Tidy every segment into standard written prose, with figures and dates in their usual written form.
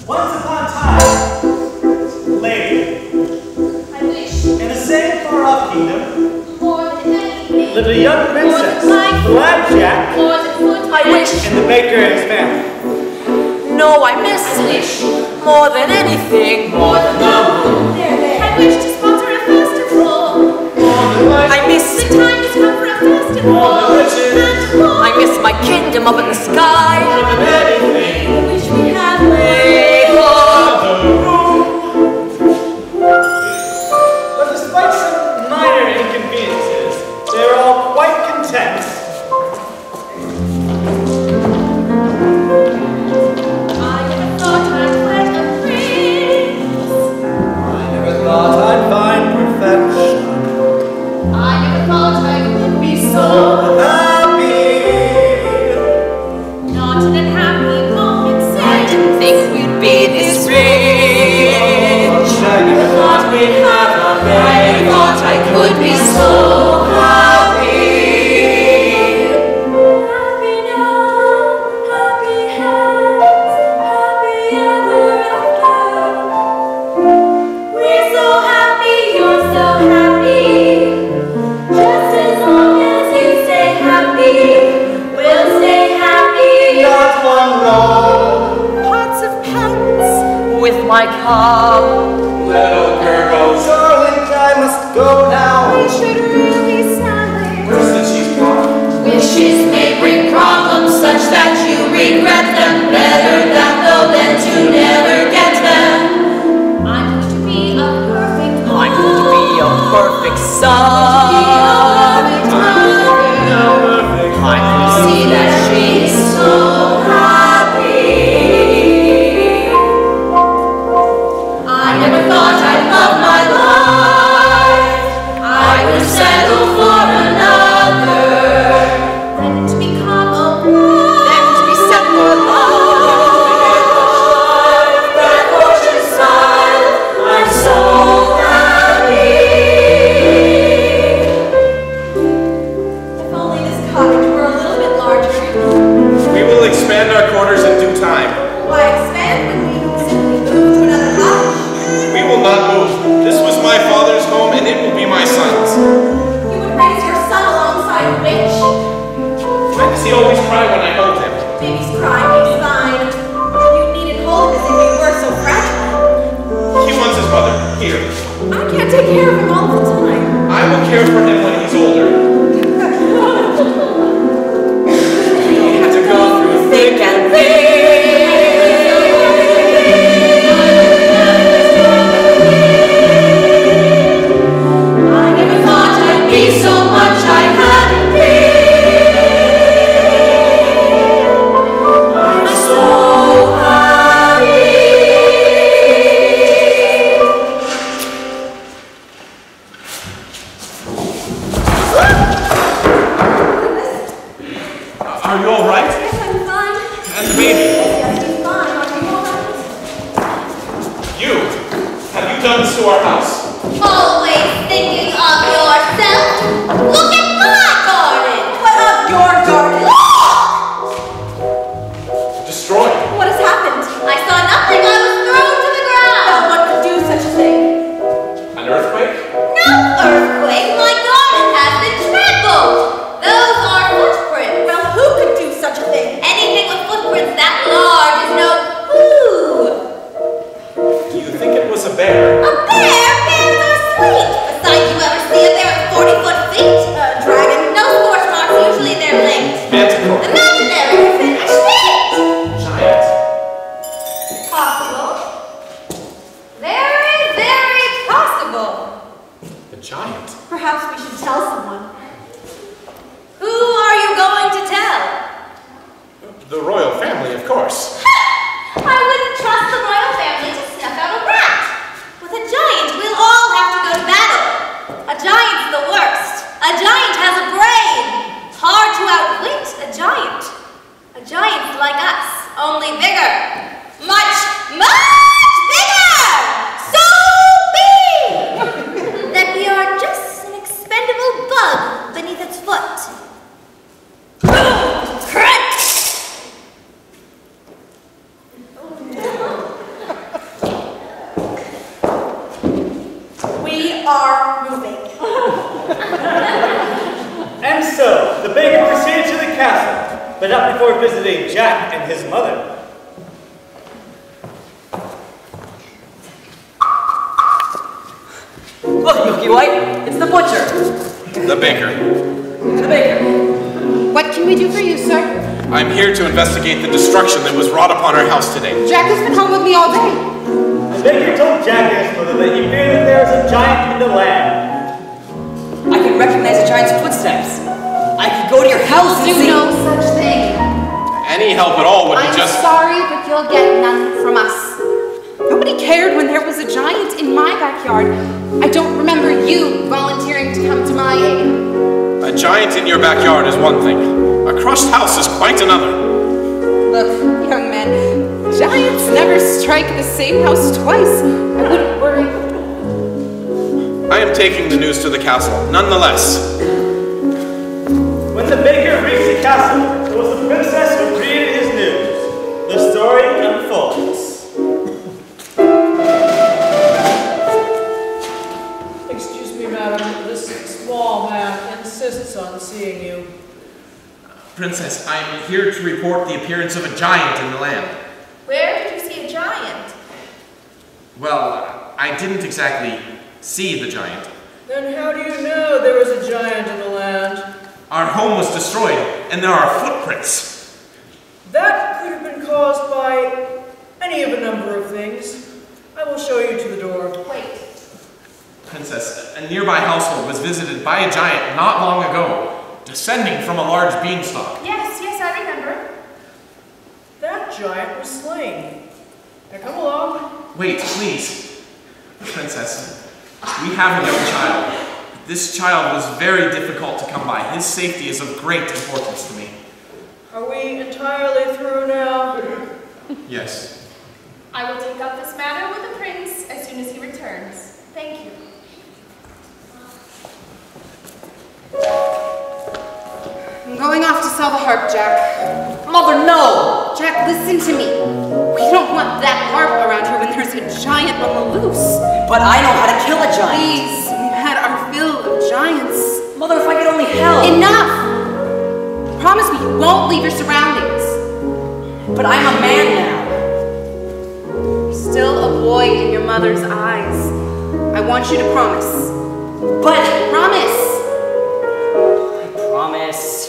Once upon a time, lady, I wish in the same far-off kingdom, more than anything. lived a young princess, More Blackjack, than foot. I wish. and the baker and his family. No, I miss more than anything, more than the moon. I wish to sponsor a festival. I miss The time has come for a festival. I miss my kingdom up in the sky. I wish we had Way up. But despite some minor inconveniences, they're all quite content. I never thought I'd find a prince. I never thought I'd find perfection. I never thought I could be so Happy. not in a happy moment. I didn't think we'd be this rich. I never thought we'd have a I thought I could be so happy. Happy now, happy hands, happy ever after. We're so happy, you're so happy. Just as long as you stay happy, we'll stay happy. Not one roll. Pots of pants with my cow. Little girl, darling, I must go now. We should really silence. Worse than she's gone. Wishes may bring problems such that you regret them. Better that though than to never get them. I'm going to be a perfect I'm going to be a perfect son. I'm going to see that she's so happy. I never thought I'd love my life. I would settle for another. Then to become a Then to be set for life. That fortune side, I'm so happy. If only this cottage were a little bit larger. We will expand our quarters in due time. Why expand when we simply move to another cottage? We will not move. This was my father's home, and it will be my son's. You would raise your son alongside a witch. Why does he always cry when I hold him? Baby's crying, he's fine. You needn't hold him as if he were so fragile. He wants his mother. Here. I can't take care of him all the time. I will care for him when he's older. You have to go through thick and thin. I never thought I'd be so much I hadn't been. I'm so happy. Are you all right? Yes, I'm fine. And the baby? Yes, he's fine. Are you all right? You? Have you done this to our house? Always thinking of yourself. Look at my garden. What of your garden? Destroyed. What has happened? I saw nothing. I was thrown to the ground. Well, what could do such a thing? An earthquake? No earthquake. My garden has been trampled. Those are footprints. Well, who could do such a thing? Anything with footprints that large is no who. Do you think it was a bear? A bear? Bears are sweet. but not before visiting Jack and his mother. Look, Milky White, it's the butcher. The baker. The baker. What can we do for you, sir? I'm here to investigate the destruction that was wrought upon our house today. Jack has been home with me all day. The baker told Jack and his mother that he feared that there was a giant in the land. I could recognize a giant's footsteps. I could go to your house and Do see... no such thing. Any help at all would be I'm just... sorry, but you'll get none from us. Nobody cared when there was a giant in my backyard. I don't remember you volunteering to come to my aid. A giant in your backyard is one thing. A crushed house is quite another. Look, young man, giants never strike the same house twice. I wouldn't worry. I am taking the news to the castle, nonetheless. When the baker reached the castle, it was the princess who created his news. The story unfolds. Excuse me, madam. This small man insists on seeing you. Princess, I am here to report the appearance of a giant in the land. Where did you see a giant? Well, I didn't exactly see the giant. Then how do you know there was a giant in the land? Our home was destroyed, and there are footprints. That could have been caused by any of a number of things. I will show you to the door. Wait. Princess, a nearby household was visited by a giant not long ago, descending from a large beanstalk. Yes, I remember. That giant was slain. Now come along. Wait, please. Princess, we have a young child. This child was very difficult to come by. His safety is of great importance to me. Are we entirely through now? Yes. I will take up this matter with the prince as soon as he returns. Thank you. I'm going off to sell the harp, Jack. Mother, no! Jack, listen to me. We don't want that harp around here when there's a giant on the loose. But I know how to kill a giant. Please, we've had our fill of giants. Mother, if I could only help. Enough! Promise me you won't leave your surroundings. But I'm a man now. You're still a boy in your mother's eyes. I want you to promise. But... Promise! I promise.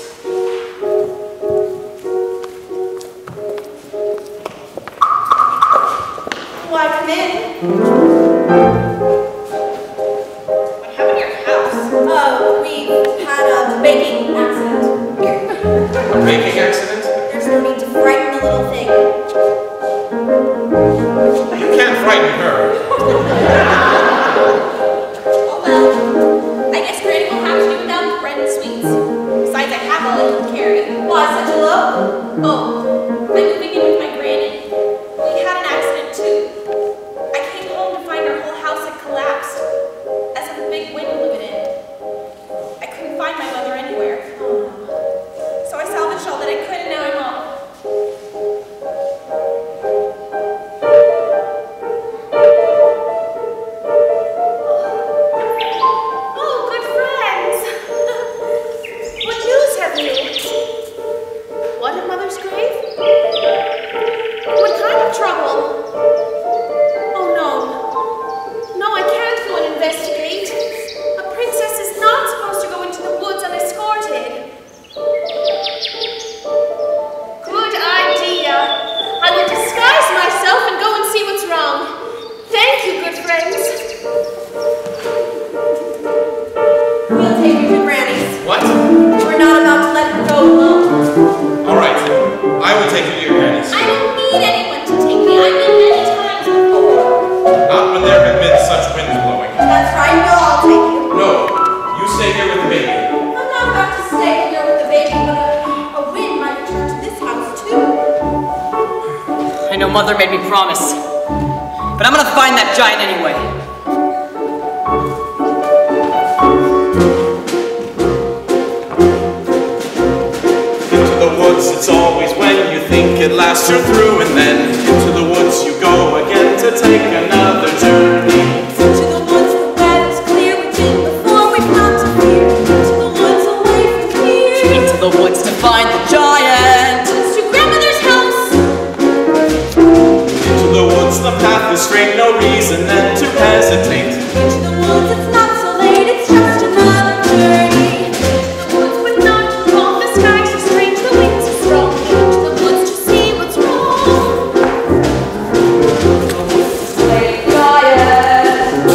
Why, come in. What happened to your house? We've had a baking accident. A baking accident? There's no need to frighten the little thing. You can't frighten her. Oh well, I guess Granny will have to do without bread and sweets. Besides, I have all I can carry. Why such a load? Oh, I'm moving in with my granny. We had an accident too. I came home to find our whole house had collapsed, as if a big wind blew it in. I couldn't find my mother anywhere. So I salvaged all that I could, and now I'm off. Oh, good friends! What news have you? What at Mother's grave? What kind of trouble? Oh no. No, I can't go and investigate. A princess is not supposed to go into the woods unescorted. Good idea. I will disguise myself and go and see what's wrong. Thank you, good friends. We'll take you to Granny's. What? We're not about to let her go alone. All right. I will take you to your granny's. I don't need anyone to take me. I've been many times before. Not when there have been such winds blowing. That's right, we'll all take you. No, you stay here with the baby. I'm not about to stay here with the baby, but a wind might return to this house too. I know Mother made me promise. But I'm gonna find that giant anyway. Into the woods, it's always when you think it lasts you through, and then into the woods you go again to take another journey. To the woods, the weather's clear. We've been before, we've not to fear. To the woods away from here. Into the woods to find the giant. the path is straight, no reason then to hesitate. Into the woods, it's not so late, it's just another journey. Into the woods with not too long, the skies are strange, the winds are strong. Into the woods to see what's wrong. Slay the giant.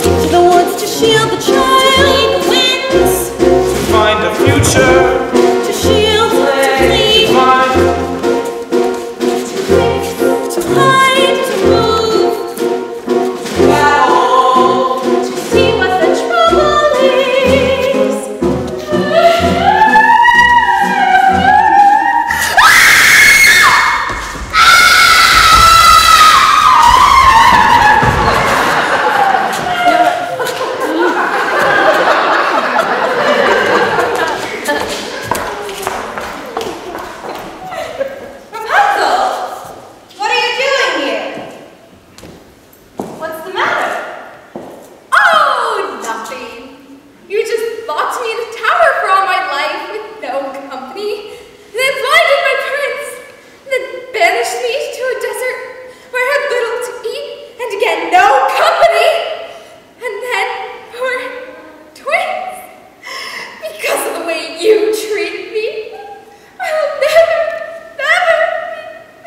Into the woods to shield the child. The winds. To find a future. To shield, to flee. To find. To fix, to hide, to move. Battle. To see what the trouble is. Rapunzel, what are you doing here? What's the matter? Oh, nothing. You just locked me in a tower for all my life with no company, and then blinded my parents, and then banished me to a desert where I had little to eat, and again no company, and then poor twins. Because of the way you treat me, I'll never be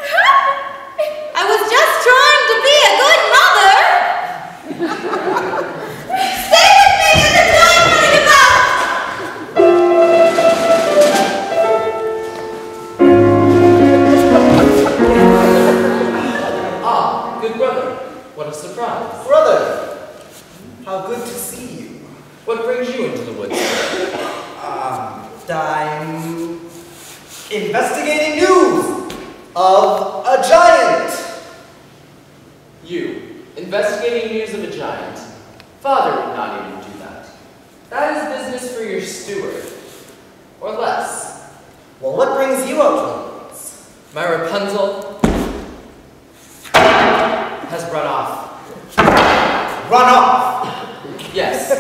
happy. I was just trying to be a good mother. Stay with me in the time running about. Ah, good brother. What a surprise. Brother, how good to see you. What brings you into the woods? I'm investigating news of a giant. You, investigating news of a giant. Father would not even do that. That is business for your steward. Or less. Well, what brings you out to the woods? My Rapunzel has run off. Run off! Yes,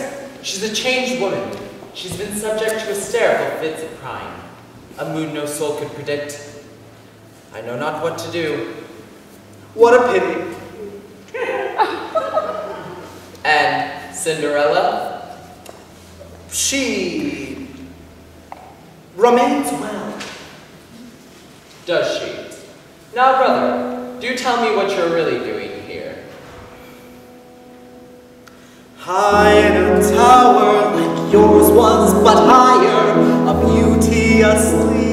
she's a changed woman. She's been subject to hysterical fits of crying. A mood no soul could predict. I know not what to do. What a pity. And Cinderella? She remains well. Does she? Now, brother, do tell me what you're really doing here. High in a tower like yours was, but higher, a beauty asleep.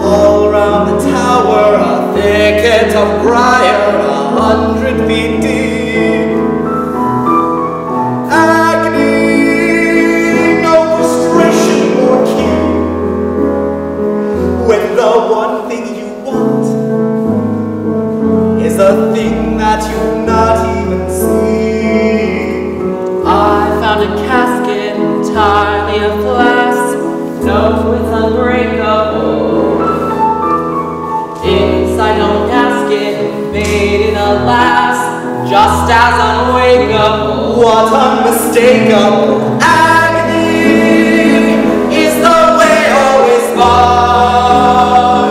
All round the tower, a thicket of briar, 100 feet deep. Agony, no frustration more keen. When the one thing you want is a thing that you've not even seen. I found a casket entirely of glass. No, it's unbreakable. Inside no casket, made in a lass, just as unwakeable. What unmistakable agony is the way always far.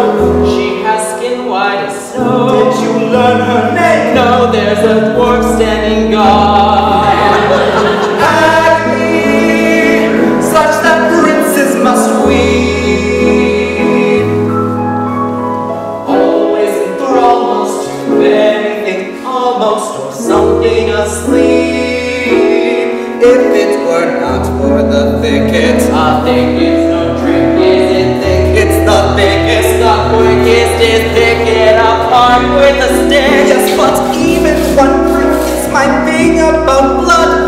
She has skin white as snow. Did you learn her name? No, there's a dwarf standing guard. Agony, such that princes must weep. Always enthralled, most to anything, almost or something asleep. If it were not for the thicket, I think it's no trick, is it thick? it's the thickest, The quickest is thicket apart with a stick. yes, but even one prick is my thing about blood.